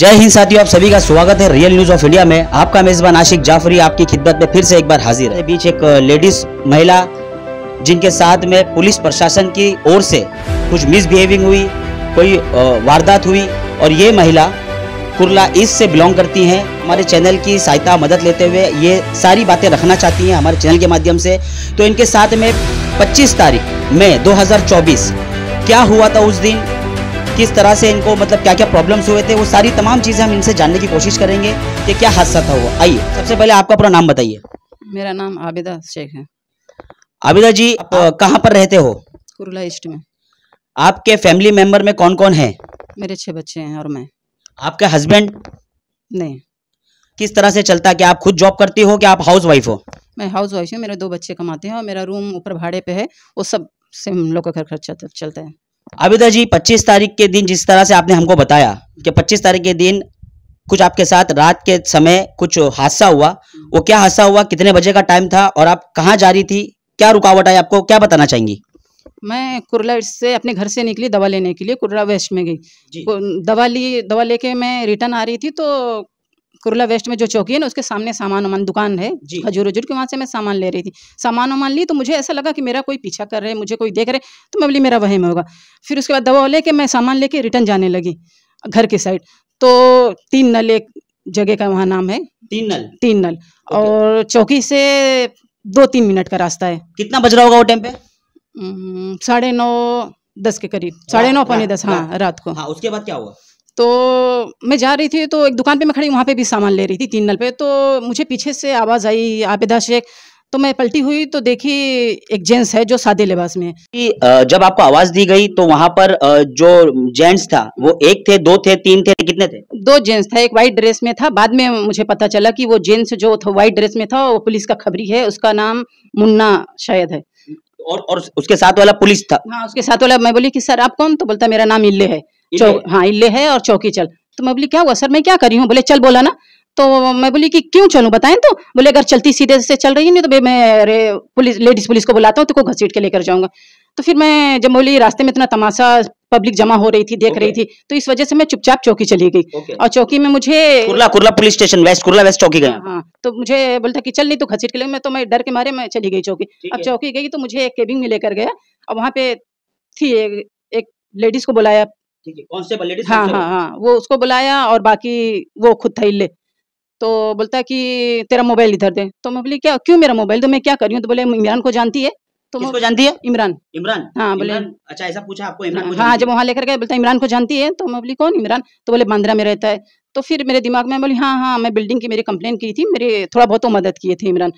जय हिंद साथियों, आप सभी का स्वागत है रियल न्यूज ऑफ इंडिया में। आपका मेजबान आशिक जाफरी आपकी खिदमत में फिर से एक बार हाजिर है। बीच एक लेडीज महिला जिनके साथ में पुलिस प्रशासन की ओर से कुछ मिसबिहेविंग हुई, कोई वारदात हुई और ये महिला कुर्ला ईस्ट से बिलोंग करती हैं। हमारे चैनल की सहायता मदद लेते हुए ये सारी बातें रखना चाहती हैं हमारे चैनल के माध्यम से। तो इनके साथ में 25 तारीख मई 2024 क्या हुआ था उस दिन, किस तरह से इनको मतलब क्या क्या प्रॉब्लम्स हुए थे, वो सारी तमाम चीज़ें हम इनसे जानने की कोशिश करेंगे कि क्या हादसा था वो। आइए सबसे पहले आपका पूरा नाम बताइए। मेरा नाम आबिदा शेख है। आबिदा जी, आप कहाँ पर रहते हो? कुर्ला ईस्ट में। आपके फैमिली मेंबर में कौन कौन है? मेरे 6 बच्चे हैं और मैं। आपके हस्बैंड? नहीं, किस तरह से चलता है? क्या आप खुद जॉब करती हो, क्या आप हाउस वाइफ हो? मैं हाउस वाइफ हूँ। मेरे 2 बच्चे कमाते हैं और मेरा रूम ऊपर भाड़े पे है। वो सब से हम लोग का घर खर्चा चलता है। आबिदा जी, 25 तारीख के दिन जिस तरह से आपने हमको बताया कि 25 तारीख के दिन कुछ आपके साथ रात के समय कुछ हादसा हुआ, वो क्या हादसा हुआ, कितने बजे का टाइम था और आप कहाँ जा रही थी, क्या रुकावट आई, आपको क्या बताना चाहेंगी? मैं कुर्ला ईस्ट से अपने घर से निकली दवा लेने के लिए, कुर्ला वेस्ट में गई। दवा लेके मैं रिटर्न आ रही थी तो कुर्ला वेस्ट में जो चौकी है ना, उसके सामने सामान दुकान है खजूर वजूर की, वहाँ से मैं सामान ले रही थी। सामान ली तो मुझे ऐसा लगा कि मेरा कोई पीछा कर रहे, मुझे कोई देख रहे, तो मैं बोली मेरा वही में होगा। फिर उसके बाद दवा लेके मैं सामान लेके रिटर्न जाने लगी घर की साइड। तो 3 नल एक जगह का वहाँ नाम है, 3 नल और चौकी से 2-3 मिनट का रास्ता है। कितना बज रहा होगा वो टाइम पे? 9:30-10 के करीब, 9:30 पौने 10, हाँ रात को। हाँ, उसके बाद क्या हुआ? तो मैं जा रही थी तो एक दुकान पे मैं खड़ी, वहाँ पे भी सामान ले रही थी 3 नल पे। तो मुझे पीछे से आवाज़ आई आबिदा शेख। तो मैं पलटी हुई तो देखी एक जेंट्स है जो सादे लिबास में है। जब आपको आवाज दी गई तो वहां पर जो जेंट्स था वो 1 थे, 2 थे, 3 थे, कितने थे? 2 जेंट्स था, एक वाइट ड्रेस में था। बाद में मुझे पता चला कि वो जेंट्स जो था वाइट ड्रेस में था वो पुलिस का खबरी है, उसका नाम मुन्ना शायद है। और उसके साथ वाला पुलिस था? हाँ, उसके साथ वाला। मैं बोली कि सर आप कौन? तो बोलता मेरा नाम इल्ले है। हाँ इल्ले है और चौकी चल। तो मैं बोली क्या हुआ सर, मैं क्या करी हूँ? बोले चल बोला ना। तो मैं बोली कि क्यों चलूं बताएं। तो बोले अगर चलती सीधे से चल रही है नहीं तो मैं लेडीज पुलिस को बुलाता हूँ तो को घसीट के लेकर जाऊंगा। तो फिर मैं जब बोली, रास्ते में इतना तमाशा पब्लिक जमा हो रही थी, देख रही थी, तो इस वजह से मैं चुपचाप चौकी चली गई। और चौकी में मुझे Kurla police station west, Kurla west चौकी गया। हाँ, तो मुझे बोलता कि चल नहीं तो घसीट के ले। मैं तो मैं डर के मारे मैं चली गई चौकी। अब चौकी गई तो मुझे एक केबिन में लेकर गया और वहाँ पे थी एक लेडीज को बुलाया। Constable ladies? हाँ, वो उसको बुलाया और बाकी वो खुद था इल्ले। तो बोलता कि तेरा मोबाइल इधर दे। तो मैं बोली क्या, क्यों मेरा मोबाइल? तो मैं क्या कर रही हूँ? तो बोले इमरान को जानती है? तो किसको जानती है? इमरान। हाँ, बोले अच्छा ऐसा पूछा आपको? इमरान को हाँ, जब वहाँ लेकर गए बोलता इमरान को जानती है? तो मैं बोली कौन इमरान? तो बोले बांद्रा में रहता है। तो फिर मेरे दिमाग में बोली हाँ, मैं बिल्डिंग की मेरी कंप्लेन की थी, मेरे थोड़ा बहुत तो मदद किए थे इमरान।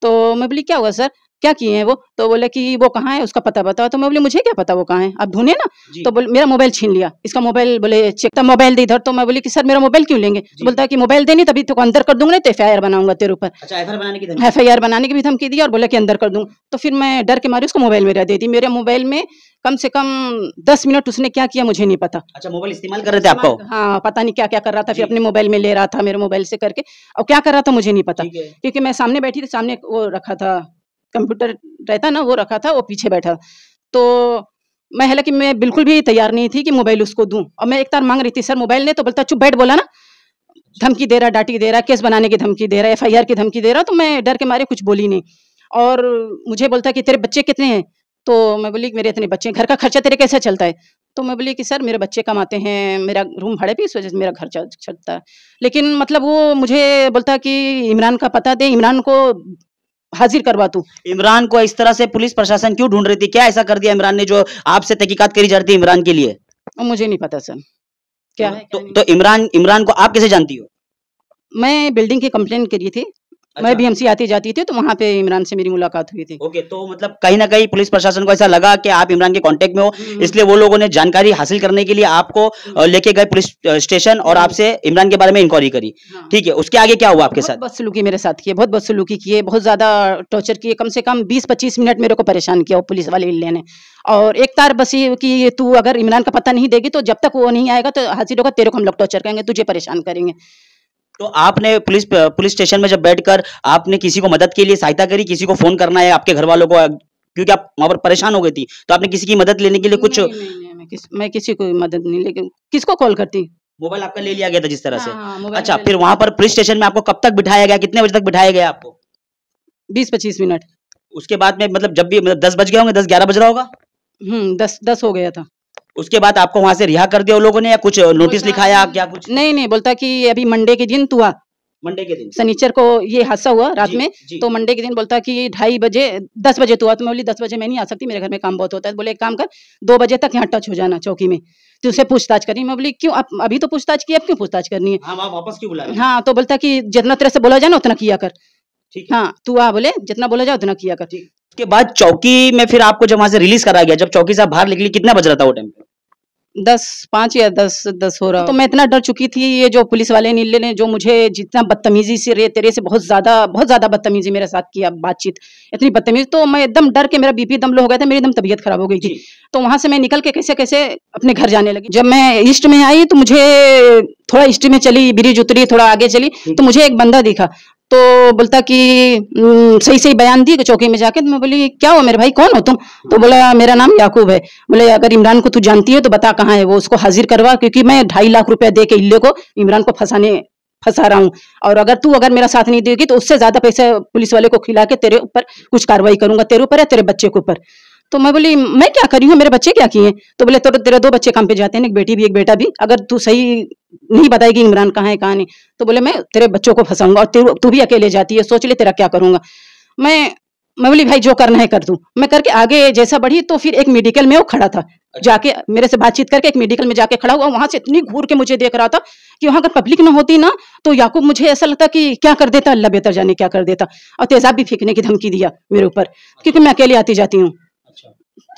तो मैं बोली क्या हुआ सर, क्या किए हैं वो? तो बोले कि वो कहाँ है, उसका पता बताओ। तो मैं बोली मुझे क्या पता वो कहाँ है, आप ढूंढे ना। तो बोले मेरा मोबाइल छीन लिया, इसका मोबाइल बोले चेक था, मोबाइल दे इधर। तो मैं बोली कि सर मेरा मोबाइल क्यों लेंगे? तो बोलता है कि मोबाइल देनी तभी तो अंदर कर दूंगा, नहीं तो FIR बनाऊंगा तेरे ऊपर। अच्छा, FIR बनाने की भी धमकी दी और बोला कि अंदर कर दूंगा। तो फिर मैं डर के मारे उसको मोबाइल मेरा दे दी। मेरे मोबाइल में कम से कम 10 मिनट उसने क्या किया मुझे नहीं पता। अच्छा, मोबाइल इस्तेमाल कर रहे थे आपको? हाँ, पता नहीं क्या क्या कर रहा था। फिर अपने मोबाइल में ले रहा था, मेरे मोबाइल से करके, और क्या कर रहा था मुझे नहीं पता, क्योंकि मैं सामने बैठी थी, सामने वो रखा था कंप्यूटर रहता ना, वो रखा था, वो पीछे बैठा। तो मैं हालांकि मैं बिल्कुल भी तैयार नहीं थी कि मोबाइल उसको दूं, और मैं एक तार मांग रही थी सर मोबाइल ने। तो बोलता चुप बैठ, बोला ना, धमकी दे रहा, डांटी दे रहा, केस बनाने की धमकी दे रहा, FIR की धमकी दे रहा। तो मैं डर के मारे कुछ बोली नहीं। और मुझे बोलता कि तेरे बच्चे कितने हैं? तो मैं बोली मेरे इतने बच्चे हैं, घर का खर्चा तेरे कैसे चलता है? तो मैं बोली कि सर मेरे बच्चे कमाते हैं, मेरा रूम भाड़े पे, इस वजह से मेरा घर चलता है। लेकिन मतलब वो मुझे बोलता कि इमरान का पता दे, इमरान को हाजिर करवा तू। इमरान को इस तरह से पुलिस प्रशासन क्यों ढूंढ रही थी? क्या ऐसा कर दिया इमरान ने जो आपसे तहकीकात करी जा रही थी इमरान के लिए? मुझे नहीं पता सर क्या है। तो इमरान को आप कैसे जानती हो? मैं बिल्डिंग की कंप्लेन करी थी। अच्छा। मैं BMC आती जाती थी तो वहाँ पे इमरान से मेरी मुलाकात हुई थी। ओके, तो मतलब कहीं ना कहीं पुलिस प्रशासन को ऐसा लगा कि आप इमरान के कांटेक्ट में हो, इसलिए वो लोगों ने जानकारी हासिल करने के लिए आपको लेके गए पुलिस स्टेशन और आपसे इमरान के बारे में इंक्वायरी करी। ठीक है, उसके आगे क्या हुआ आपके साथ? बदसलूकी मेरे साथ किए, बहुत बदसलूकी किए, बहुत ज्यादा टॉर्चर किए। कम से कम 20-25 मिनट मेरे को परेशान किया वो पुलिस वाले इल्ले ने। और एक तार बस ये कि तू अगर इमरान का पता नहीं देगी तो जब तक वो नहीं आएगा तो हाजिर होगा, तेरे को हम लोग टॉर्चर करेंगे, तुझे परेशान करेंगे। तो आपने पुलिस स्टेशन में जब बैठकर आपने किसी को मदद के लिए सहायता करी, किसी को फोन करना है आपके घर वालों को, क्योंकि आप वहां पर परेशान हो गई थी, तो आपने किसी की मदद लेने के लिए कुछ? नहीं, मैं किसी को मदद नहीं, लेकिन किसको कॉल करती? मोबाइल आपका ले लिया गया था जिस तरह से। हाँ, मोबाइल अच्छा, ले फिर लिया। वहां पर पुलिस स्टेशन में आपको कब तक बिठाया गया, कितने बजे तक बिठाया गया आपको? 20-25 मिनट। उसके बाद में मतलब जब भी मतलब 10 बज गए होंगे, 10-11 बज रहा होगा। 10 हो गया था। उसके बाद आपको वहां से रिहा कर दिया उन लोगों ने, या कुछ नोटिस लिखाया क्या कुछ? नहीं बोलता कि अभी मंडे के दिन तू आ। मंडे के दिन, शनिचर को ये हादसा हुआ रात जी, में, जी। तो मंडे के दिन बोलता कि 2:30 बजे 10 बजे तू आ। तो मैं बोली 10 बजे मैं नहीं आ सकती, मेरे घर में काम बहुत होता है। बोले एक काम कर, 2 बजे तक यहाँ टच हो जाना चौकी में, तो उससे पूछताछ करी। मैं बोली क्यों, अभी तो पूछताछ की, अब क्यों पूछताछ करनी है? हाँ, वहाँ वापस क्यों बुला रहे हैं? हाँ, तो बोलता कि जितना तेरे से बोला जाए ना उतना किया कर। ठीक है। हाँ, तू आ, बोले जितना बोला जाए उतना किया कर। उसके बाद चौकी में फिर आपको जब वहां से रिलीज करा गया, जब चौकी से आप बाहर निकली, कितना बज रहा था वो टाइम पे? 5 या 10 हो रहा। तो मैं इतना डर चुकी थी, ये जो पुलिस वाले नीले ने जो मुझे जितना बदतमीजी से तेरे से बहुत ज्यादा बदतमीजी मेरे साथ किया, बातचीत इतनी बदतमीजी, तो मैं एकदम डर के, मेरा बीपी एकदम लो हो गया था, मेरी एकदम तबीयत खराब हो गई थी। तो वहां से मैं निकल के कैसे कैसे अपने घर जाने लगी। जब मैं ईस्ट में आई तो मुझे थोड़ा ईस्ट में चली, ब्रिज उतरी, थोड़ा आगे चली, तो मुझे एक बंदा दिखा, तो बोलता कि सही बयान दी चौकी में जाके। तो मैं बोली क्या हो मेरे भाई, कौन हो तुम? तो बोला मेरा नाम याकूब है। बोले अगर इमरान को तू जानती है तो बता कहाँ है वो, उसको हाजिर करवा, क्योंकि मैं 2.5 लाख रुपया दे के इल्ले को इमरान को फंसा रहा हूँ, और अगर मेरा साथ नहीं देगी तो उससे ज्यादा पैसे पुलिस वाले को खिला के तेरे ऊपर कुछ कार्रवाई करूंगा, तेरे ऊपर या तेरे बच्चे के ऊपर। तो मैं बोली मैं क्या करी हूँ, मेरे बच्चे क्या किए? तो बोले तेरे 2 बच्चे काम पे जाते हैं, एक बेटी भी एक बेटा भी, अगर तू सही नहीं बताएगी इमरान कहाँ है कहाँ नहीं, तो बोले मैं तेरे बच्चों को फंसाऊंगा, और तू भी अकेले जाती है, सोच ले तेरा क्या करूंगा। मैं बोली भाई जो करना है कर तू। मैं करके आगे जैसा बढ़ी तो फिर एक मेडिकल में वो खड़ा था, जाके मेरे से बातचीत करके एक मेडिकल में जाके खड़ा हुआ। वहां से इतनी घूर के मुझे देख रहा था कि वहां अगर पब्लिक ना होती ना तो याकूब मुझे ऐसा लगता कि क्या कर देता, अल्लाह बेहतर जाने क्या कर देता, और तेजाब भी फेंकने की धमकी दिया मेरे ऊपर, क्योंकि मैं अकेले आती जाती हूँ।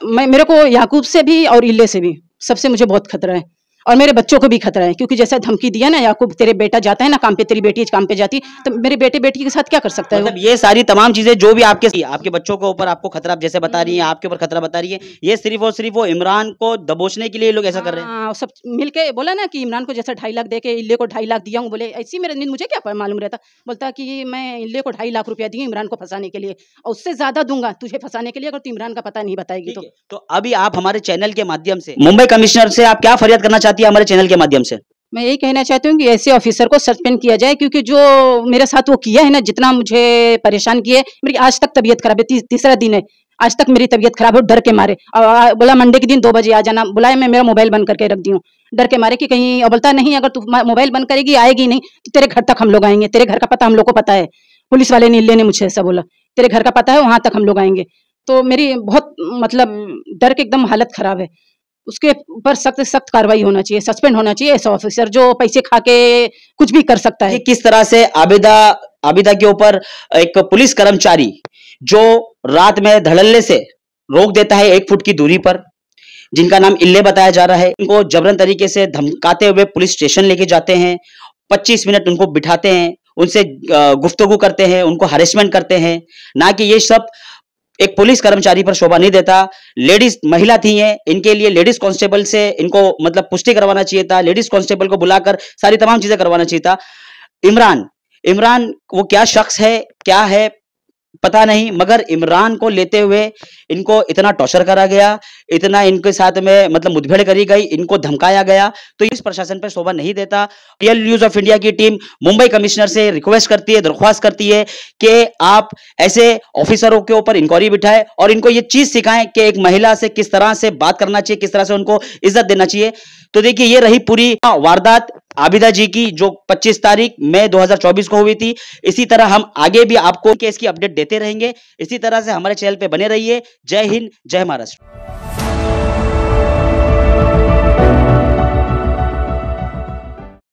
मेरे को याकूब से भी और इल्ले से भी सबसे मुझे बहुत खतरा है, और मेरे बच्चों को भी खतरा है, क्योंकि जैसा धमकी दिया ना याकूब, तेरे बेटा जाता है ना काम पे, तेरी बेटी काम पे जाती, तो मेरे बेटी के साथ क्या कर सकता है? मतलब ये सारी तमाम चीजें जो भी आपके बच्चों के ऊपर आपको खतरा जैसे बता रही हैं, आपके ऊपर खतरा बता रही है, ये सिर्फ और सिर्फ वो इमरान को दबोचने के लिए ये लोग ऐसा कर रहे हैं। हाँ, सब मिलके बोला ना कि इमरान को जैसा 2.5 लाख दे के इल्ले को 2.5 लाख दिया हूँ, बोले ऐसी मेरे मुझे क्या मालूम रहता। बोलता कि मैं इल्ले को 2.5 लाख रुपया दी इमरान को फंसाने के लिए, और उससे ज्यादा दूंगा तुझे फंसाने के लिए अगर तू इमरान का पता नहीं बताएगी। तो अभी आप हमारे चैनल के माध्यम से मुंबई कमिश्नर से आप क्या फरियाद करना चाहती है हमारे चैनल के माध्यम से? मैं यही कहना चाहती हूँ कि ऐसे ऑफिसर को सस्पेंड किया जाए, क्योंकि जो मेरे साथ वो किया है ना, जितना मुझे परेशान किया है, मेरी आज तक तबीयत खराब है, तीसरा दिन है आज तक मेरी तबीयत खराब है, डर के मारे। और बोला मंडे के दिन 2 बजे आ जाना, बुलाया, मैं मेरा मोबाइल बंद करके रख दी हूँ डर के मारे कि कहीं, और बोलता नहीं अगर तू मोबाइल बंद करेगी आएगी नहीं तो तेरे घर तक हम लोग आएंगे, तेरे घर का पता हम लोग को पता है, पुलिस वाले नीले ने मुझे ऐसा बोला, तेरे घर का पता है वहां तक हम लोग आएंगे। तो मेरी बहुत मतलब डर के एकदम हालत खराब है, उसके ऊपर सख्त कार्रवाई होना चाहिए, सस्पेंड होना चाहिए ऐसा ऑफिसर जो पैसे खा के कुछ भी कर सकता है। किस तरह से आबिदा के ऊपर एक पुलिस कर्मचारी जो रात में धड़ल्ले से रोक देता है 1 फुट की दूरी पर, जिनका नाम इल्ले बताया जा रहा है, इनको जबरन तरीके से धमकाते हुए पुलिस स्टेशन लेके जाते हैं, 25 मिनट उनको बिठाते हैं, उनसे गुफ्तगू करते हैं, उनको हरेसमेंट करते हैं, ना कि ये सब एक पुलिस कर्मचारी पर शोभा नहीं देता। लेडीज महिला थी हैं, इनके लिए लेडीज कांस्टेबल से इनको मतलब पुष्टि करवाना चाहिए था, लेडीज कांस्टेबल को बुलाकर सारी तमाम चीजें करवाना चाहिए था। इमरान वो क्या शख्स है, क्या है पता नहीं, मगर इमरान को लेते हुए इनको इतना टॉर्चर करा गया, इतना इनके साथ में मतलब मुठभेड़ करी गई, इनको धमकाया गया, तो इस प्रशासन पर शोभा नहीं देता। रियल न्यूज ऑफ इंडिया की टीम मुंबई कमिश्नर से रिक्वेस्ट करती है, दरख्वास्त करती है कि आप ऐसे ऑफिसरों के ऊपर इंक्वायरी बिठाएं और इनको ये चीज सिखाएं कि एक महिला से किस तरह से बात करना चाहिए, किस तरह से उनको इज्जत देना चाहिए। तो देखिए ये रही पूरी वारदात आबिदा जी की जो 25 तारीख मई 2024 को हुई थी। इसी तरह हम आगे भी आपको केस की अपडेट देते रहेंगे। इसी तरह से हमारे चैनल पे बने रहिए। जय हिंद, जय महाराष्ट्र।